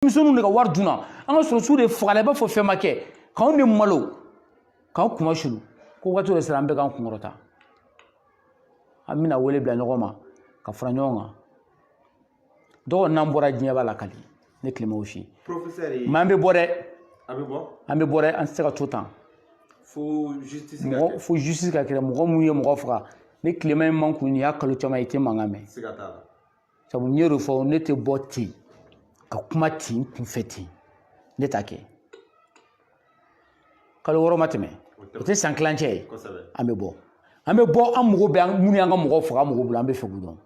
Misunu ne ka wari duna an ka sɔrɔsiw de fagala i b'a fɔ fɛn ma kɛ k'anw de malo k'anw kuma sulu ko waati dɔ sera an bɛɛ k'an kunkɔrɔta an bɛna wele bila ɲɔgɔn ma ka fara ɲɔgɔn kan dɔgɔ n'an bɔra diɲɛ b'a la kali ne tilema o si mais an bɛ bɔ dɛ an bɛ bɔ dɛ an tɛ se ka to tan fo justice ka kɛ mɔgɔ mun ye mɔgɔ faga ne tilema in man kun nin y'a kalo caman i tɛ mankan mɛn sabu n y'o de fɔ ne tɛ bɔ ten ka kuma ten kunfɛ ten ne t'a kɛ kalo wɔɔrɔ ma tɛmɛ o tɛ san kilancɛ ye an bɛ bɔ an mago bɛ minnu y'an ka mɔgɔw faga mɔgɔ bolo an bɛ fɛ k'u dɔn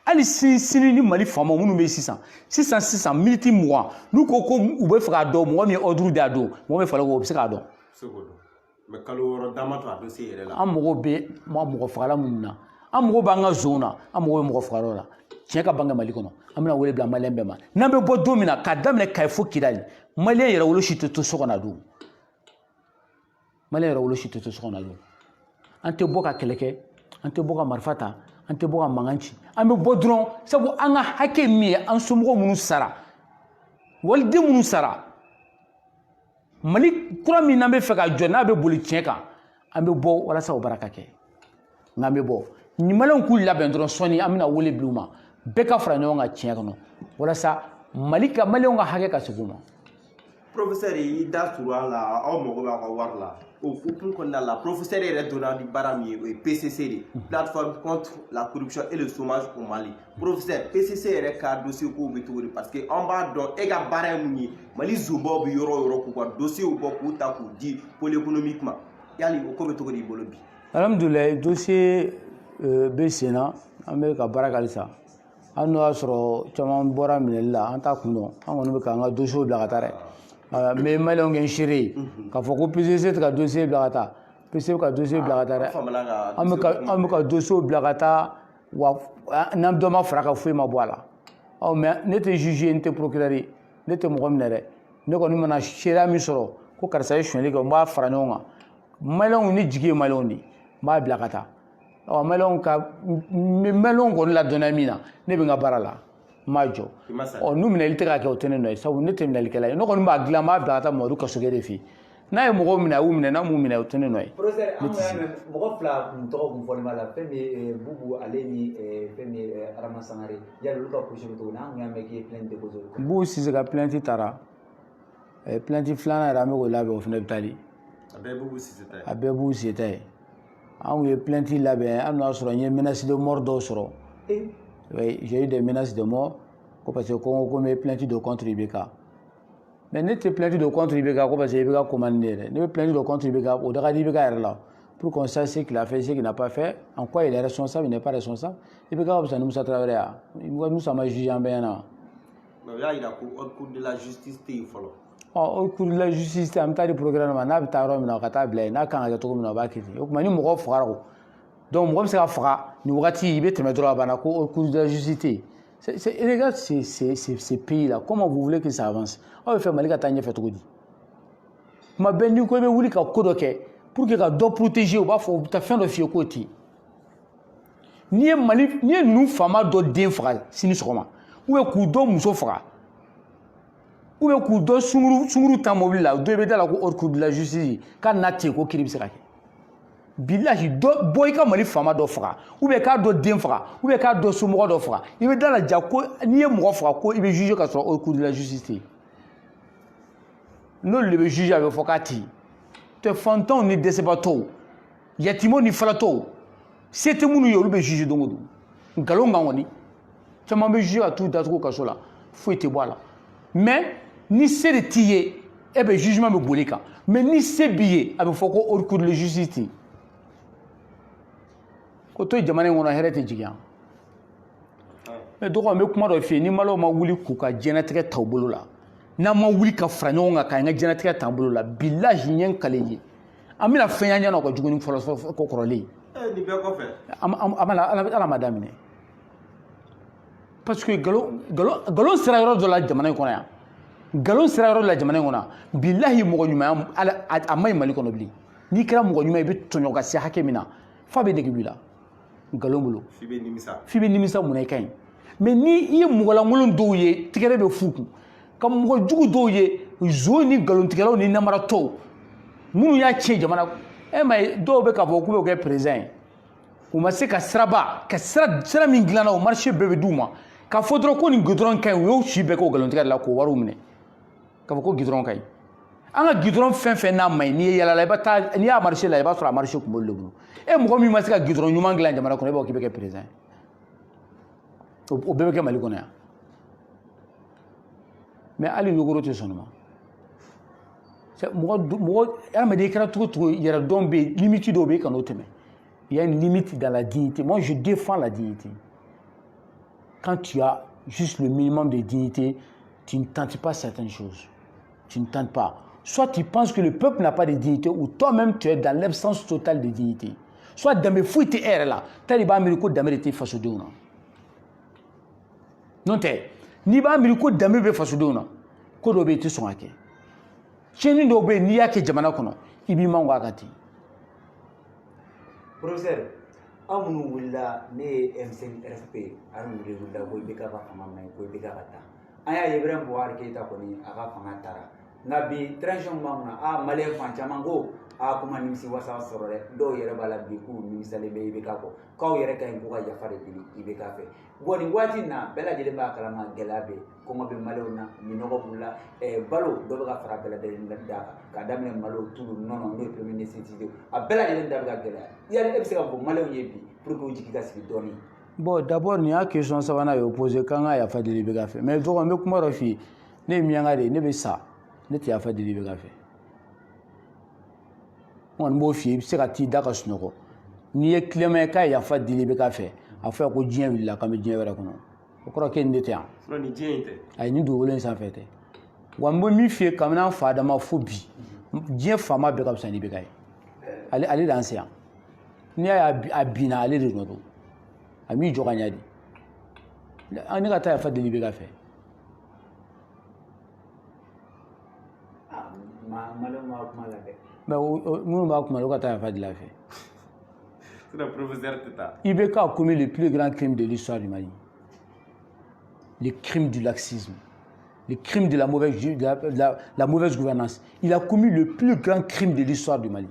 hali sini ni Mali faamaw minnu bɛ sisan miniti 20 n'u ko ko u bɛ fɛ k'a dɔn mɔgɔ min ye ordre d'a don mɔgɔ min falen ko o bɛ se k'a dɔn mais kalo wɔɔrɔ dama to a dossier yɛrɛ la an mago bɛ mɔgɔ fagala minnu na an mago b'an ka zone na an mago bɛ mɔgɔ fagalaw la tiɲɛ ka bange Mali kɔnɔ an bɛna wele bila maliyɛn bɛɛ ma n'an bɛ bɔ don min na k'a daminɛ Kayi fo Kidali maliyɛn yɛrɛ wolo si tɛ to so kɔnɔ don maliyɛn yɛrɛ wolo si tɛ to so kɔnɔ don an tɛ bɔ ka kɛlɛ kɛ an tɛ bɔ ka marifa ta an tɛ bɔ ka mankan ci an bɛ bɔ dɔrɔn sabu an ka hakɛ min ye an somɔgɔw minnu sara waliden minnu sara Mali kura min n'an bɛ fɛ ka jɔ n'a bɛ boli tiɲɛ kan an bɛ bɔ walasa o baara ka kɛ n'an bɛ bɔ ni maliyɛnw k'u labɛn dɔrɔn sɔnni an bɛna wele bila u ma bɛɛ ka fara ɲɔgɔn kan tiɲɛ kɔnɔ walasa maliyɛnw ka hakɛ ka segin u ma. Professeur i da turu a la aw mago b'a ka wari la o hukumu kɔnɔna la professeur yɛrɛ donna ni baara min ye o ye PCC de plateforme contre la corruption et le chômage au Mali professeur PCC yɛrɛ ka dossier kow bɛ cogo di parce que an b'a dɔn e ka baara ye mun ye Mali zonbaw bɛ yɔrɔ o yɔrɔ k'u ka dossier bɔ k'u ta k'u di pôle économique ma yali o ko bɛ cogo di i bolo bi. Alhamdulilayi dossier bɛ sen na an bɛ ka baara kɛ halisa hali n'o y'a sɔrɔ caman bɔra minɛli la an t'a kun dɔn an kɔni bɛ k'an ka dossier bila ka taa dɛ mais maliyɛnw kɛ n seere ye k'a fɔ ko PCC tɛ ka dossier bila ka taa PCC bɛ ka dossier bila ka taa dɛ an bɛ ka dossier bila ka taa wa n'an dɔ ma fara kan foyi ma bɔ a la mais ne tɛ juge ye n tɛ procureur ye ne tɛ mɔgɔ minɛ dɛ ne kɔni mana seereya min sɔrɔ ko karisa ye suɲɛli kɛ n b'a fara ɲɔgɔn kan maliyɛnw ni jigi ye maliyɛnw de ye n b'a bila ka taa maliyɛnw kɔni ladɔnniya min na ne bɛ n ka baara la n m'a jɔ n'u minɛli tɛ ka kɛ o tɛ ne nɔ ye sabu ne tɛ minɛlikɛla ye ne kɔni b'a dilan n b'a bila ka taa Mamadu Kasɔgɛ de fɛ yen n'a ye mɔgɔw minɛ a y'u minɛ n'a m'u minɛ o tɛ ne nɔ ye. Professeur an y'a mɛn mɔgɔ fila kun tɔgɔ kun fɔlen b'a la fɛn min ye Bubu ale ni fɛn min ye Adama Sangare yali olu ka position bɛ cogo di an kun y'a mɛn k'i ye plainte déposé olu kan. Bubu Sise ka plainte taara plainte filanan yɛrɛ an bɛ k'o labɛn o fana bɛ taali a bɛɛ ye Bubu Sise ta ye a bɛɛ ye Bubu Sise ta ye an kun ye plainte labɛn hali n'o y'a sɔrɔ n ye menace de mort dɔw sɔrɔ j'ai eu des menaces de mort ko parce que ko n ko n bɛ plainte de contre IBK mais ne tɛ plainte de contre IBK ko parce que IBK commande yɛrɛ ne bɛ plainte de contre IBK o da ka di IBK yɛrɛ la pour qu'on sache ce qu'il a fait ce qu'il n'a pas fait en quoi il est responsable il n'est pas responsable IBK ka fisa ni Musa Tarawele ye Musa ma juge an bɛɛ ɲɛna. mais o y'a jira ko haute cour de la justice tɛ yen fɔlɔ. haute cour de la justice an bɛ taa di procureur ma n'a bɛ taa yɔrɔ min na ka taa bila yen n'a kan ka kɛ cogo min na o b'a kɛ ten o tuma ni mɔgɔ fagara o donc mɔgɔ bɛ se ka faga nin wagati i bɛ tɛmɛ dɔrɔn a banna ko haute cour de la justice tɛ yen. Regarde ces pays-là, comment vous voulez que ça avance? On va faire Mali ka taa ɲɛfɛ cogo di? Tuma bɛɛ n'i ko i bɛ wuli ka ko dɔ kɛ pour que ka dɔ protéger u b'a fɔ u bɛ taa fɛn dɔ f'i ye k'o tɛ yen. N'i ye ninnu faama dɔ den faga sini sɔgɔma ou bien k'u dɔ muso faga ou bien k'u dɔ sunguru ta mobili la dɔ i bɛ da la ko haute cour de la justice k'a n'a tɛ yen ko kiiri bɛ se ka kɛ. Bilahi bɔ i ka Mali faama dɔ faga ou bien k'a dɔ den faga ou bien k'a dɔ somɔgɔ dɔ faga i bɛ da la ja ko n'i ye mɔgɔ faga ko i bɛ juger ka sɔrɔ haute cour de la justice tɛ yen n'olu de bɛ juger a bɛ fɔ k'a tɛ yen tɛ fantanw ni dɛsɛbaatɔw yatimɛw ni falatɔw se tɛ minnu ye olu bɛ juger don o don nkalon kan kɔni caman bɛ juger ka t'u datugu kaso la foyi tɛ bɔ a la mais ni se de t'i ye e bɛ jugement bɛ boli kan mais ni se b'i ye a bɛ fɔ ko haute cour de la justice tɛ yen. ko to jamana in kɔnɔ hɛrɛ tɛ jigiya mais dɔgɔ n bɛ kuma dɔ f'i ye ni maliyɛnw ma wuli k'u ka diɲɛlatigɛ ta u bolo la n'an ma wuli ka fara ɲɔgɔn kan k'an ka diɲɛlatigɛ ta an bolo la bilahi n ye n kale ye an bɛna fɛn y'an ɲɛna o ka jugu ni fɔlɔ ko kɔrɔlen nin bɛɛ kɔfɛ ala ma daminɛ parce que nkalon sera yɔrɔ dɔ la jamana in kɔnɔ yan nkalon sera yɔrɔ dɔ la jamana in kɔnɔ bilahi mɔgɔ ɲuman a ma ɲi Mali kɔnɔ bilen n'i kɛra mɔgɔ ɲuman i bɛ tɔɲɔ ka se hakɛ min na fa bɛ nege b'i la nkalon bolo f'i bɛ nimisa mun na i ka ɲi mais ni i ye mɔgɔlankolon dɔw ye tigɛrɛ bɛ f'u kun ka mɔgɔ jugu dɔw ye zo ni nkalontigɛlaw ni namaratɔw minnu y'a tiɲɛ jamana ma dɔw bɛ k'a fɔ k'u bɛ kɛ président ye u ma se ka siraba ka sira min dilanna o marché bɛɛ bɛ d'u ma k'a fɔ dɔrɔn ko nin goudron ka ɲi u y'o si bɛɛ k'o nkalontigɛ de la k'o wariw minɛ k'a fɔ ko goudron ka ɲi an ka goudron fɛn fɛn n'a ma ɲi n'i ye yalala i bɛ taa n'i y'a marché la i b'a sɔrɔ a marché tun b'olu de bolo mɔgɔ min ma se ka goudron ɲuman dilan jamana kɔnɔ i b'a fɔ k'i bɛ kɛ président ye o bɛɛ bɛ kɛ Mali kɔnɔ yan mais hali yogoro tɛ sɔn ma mɔgɔ adamaden i kɛra cogo cogo yɛrɛdɔn bɛ yen limite dɔw bɛ yen i kan'o tɛmɛ il y a une limite dans la dignité. Moi, je défends la dignité. Quand tu as juste le minimum de dignité, tu ne tentes pas certaines choses. Tu ne tentes pas. Soit tu penses que le peuple n'a pas de dignité, ou toi-même, tu es dans l'absence totale de dignité. Soit dans mes fouilles, tu es là. Taliban Américo d'Amérique face au déona. Non, tu es. Ni ba Américo d'Amérique face au déona. Kodo be tu son ake. Cheni do be ni yake jamana kono. Ibi mango akati. Professeur, aw minnu wulila ne ye M5RFP an wulila ko i bɛ ka fanga maɲi ko i bɛ ka taa an y'a ye Ibrahim Boubacar Keïta kɔni a ka fanga taara nka bi transition b'an kunna maliyɛn fan caman ko ko ma nimisi wasa sɔrɔ dɛ dɔw yɛrɛ b'a la bi k'u nimisalen bɛ IBK kɔ k'aw yɛrɛ ka ɲi k'u ka yafa de deli IBK fɛ bon nin waati in na bɛɛ lajɛlen b'a kalama gɛlɛya bɛ kɔngɔ bɛ maliyɛnw na minɔgɔ b'u la balo dɔ bɛ ka fara bɛɛ lajɛlen d'a kan k'a daminɛ malo tulu nɔnɔ n'o ye premier nécessité a bɛɛ lajɛlen da bɛ ka gɛlɛya yali e bɛ se ka fɔ maliyɛnw ye bi pour que u jigi ka sigi dɔɔnin. Bon d'abord nin y'a question sabanan ye opposé k'an ka yafa deli IBK fɛ mais dɔgɔ n bɛ kuma dɔ f'i ye ne ye miyanka de ye ne bɛ sa ne tɛ yafa deli IBK fɛ. n kɔni b'o f'i ye i bɛ se ka t'i da ka sunɔgɔ n'i ye tilema ye k'a ye yafa deli IBK fɛ a fɔ ko diɲɛ wulila k'an bɛ diɲɛ wɛrɛ kɔnɔ o kɔrɔ k'e nin de tɛ yan. ni diɲɛ in tɛ. ayi nin dugukolo in sanfɛ tɛ wa n bɛ min f'i ye kabini an fa dama fo bi diɲɛ faama bɛɛ ka fisa ni IBK ye ale d'an se yan n'i y'a ye a binna ale de nɔ don a m'i jɔ ka ɲɛ de ne ka taa yafa deli IBK fɛ. Mais nous ne pouvons pas faire de la fête. IBK a commis le plus grand crime de l'histoire du Mali. Le crime du laxisme. Le crime de la mauvaise gouvernance. Il a commis le plus grand crime de l'histoire du Mali.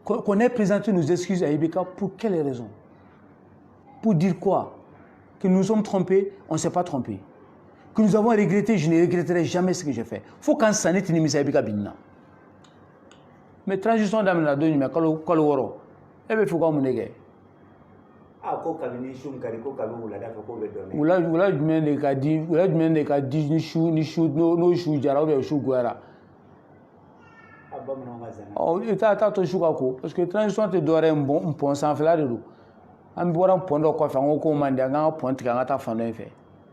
Qu'on ait présenté nos excuses à IBK, pour quelle raison? Pour dire quoi? Que nous sommes trompés, on ne s'est pas trompé. Que nous avons regretté, je ne regretterai jamais ce que j'ai fait. Il faut qu'en s'en ait une mise à IBK binna. Mais transition dans la donne, mais quand le woro, eh bien, faut qu'on me nègre. Ah, ko kabini shum kari ko kabi wula da ko be donné. Wula jumɛn de ka di ni shu no shu jara ou bien shu guara. Oh, et t'as to shu ka ko parce que transition te dɔwɛrɛ un pont sans fila de do. An bɔra pont dɔ kɔfɛ an ko ko man di an ka pont tigɛ an ka taa fan dɔ in fɛ.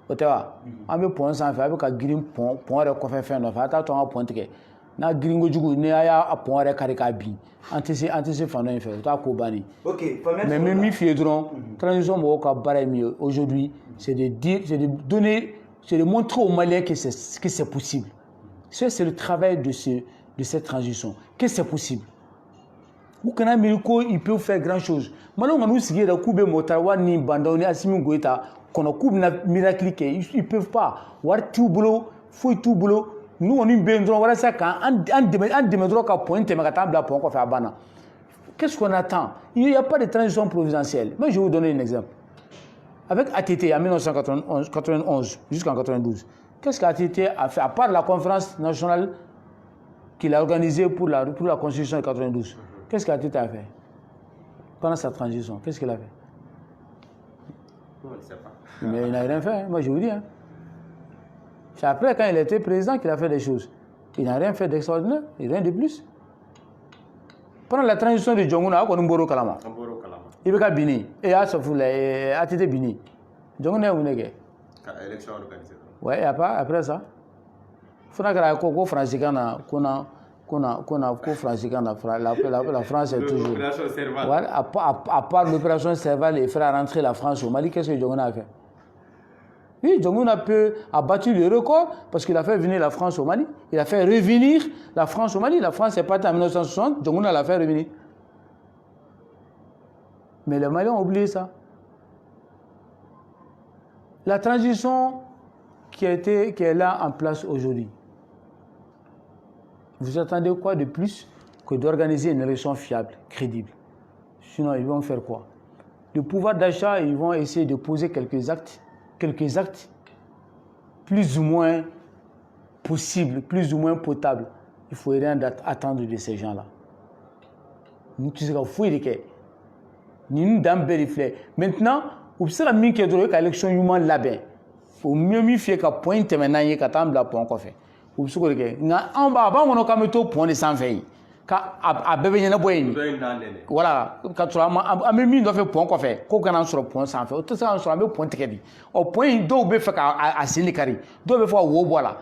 O tɛ wa? An bɛ pont sanfɛ a bɛ ka girin pont yɛrɛ kɔfɛ fɛn dɔ fɛ a t'a to an ka pont tigɛ. N'a girin kojugu ni a y'a pont yɛrɛ kari k'a bin an tɛ se fan dɔ in fɛ o t'a ko bannen. Mais min f'i ye dɔrɔn transition mɔgɔw ka baara ye min ye aujourd'hui c'est de montrer aux Maliens que c'est possible. C'est le travail de cette transition que c'est possible. U kana miiri ko ils peuvent faire grand chose. Maliens ka n'u sigi yɛrɛ k'u bɛ Mɔtawa ni Bandaw ni Assimi Goïta kɔnɔ k'u bɛna miracle kɛ ils peuvent pas wari t'u bolo foyi t'u bolo nous kɔni bɛ yen dɔrɔn walasa k'an dɛmɛ dɔrɔn ka pont tɛmɛ ka taa bila pont kɔfɛ a banna. Qu'est-ce qu'on attend? Il n'y a pas de transition providentielle. Moi je vais vous donner un exemple. Avec ATT en 1991 jusqu'en 92, qu'est-ce qu'ATT a fait à part la conférence nationale qu'il a organisée pour la constitution de 92? Qu'est-ce qu'ATT a fait pendant sa transition? Qu'est-ce qu'il a fait? On ne sait pas. Mais il n'a rien fait, moi je vous dis. C'est après, quand il était président, qu'il a fait des choses. Il n'a rien fait d'extraordinaire, et rien de plus. Pendant la transition de Djonguna, on a Mboro Kalama. Il y a Bini, et ATT Bini. Djonguna est où? Élection organisée. Oui, et après ça, il faut que la France est toujours. Ouais, à part l'opération Serval et faire rentrer la France au Mali, qu'est-ce que Djonguna a fait? Oui, Djonguna a battu le record parce qu'il a fait venir la France au Mali. Il a fait revenir la France au Mali. La France est partie en 1960, Djonguna l'a fait revenir. Mais les Maliens ont oublié ça. La transition qui est là en place aujourd'hui, vous attendez quoi de plus que d'organiser une élection fiable, crédible? Sinon, ils vont faire quoi? Le pouvoir d'achat, ils vont essayer de poser quelques actes plus ou moins possibles, plus ou moins potables. Il ne faut rien attendre de ces gens-là. Nous, tu sais, il faut y aller. Nous, dans le maintenant, vous savez, il y a une élection humaine là-bas. Il faut mieux faire qu'à point maintenant, il y a un point qu'on fait. Vous savez, on va avoir point de sans veille. A bɛɛ bɛ ɲɛnabɔ yen voilà ka sɔrɔ an bɛ min nɔfɛ pɔn kɔfɛ k'o kana sɔrɔ pɔn sanfɛ o tɛ se ka sɔrɔ an bɛ pɔn tigɛ de o pɔn in dɔw bɛ fɛ k'a sen de kari dɔw bɛ fɔ ka wo bɔ a la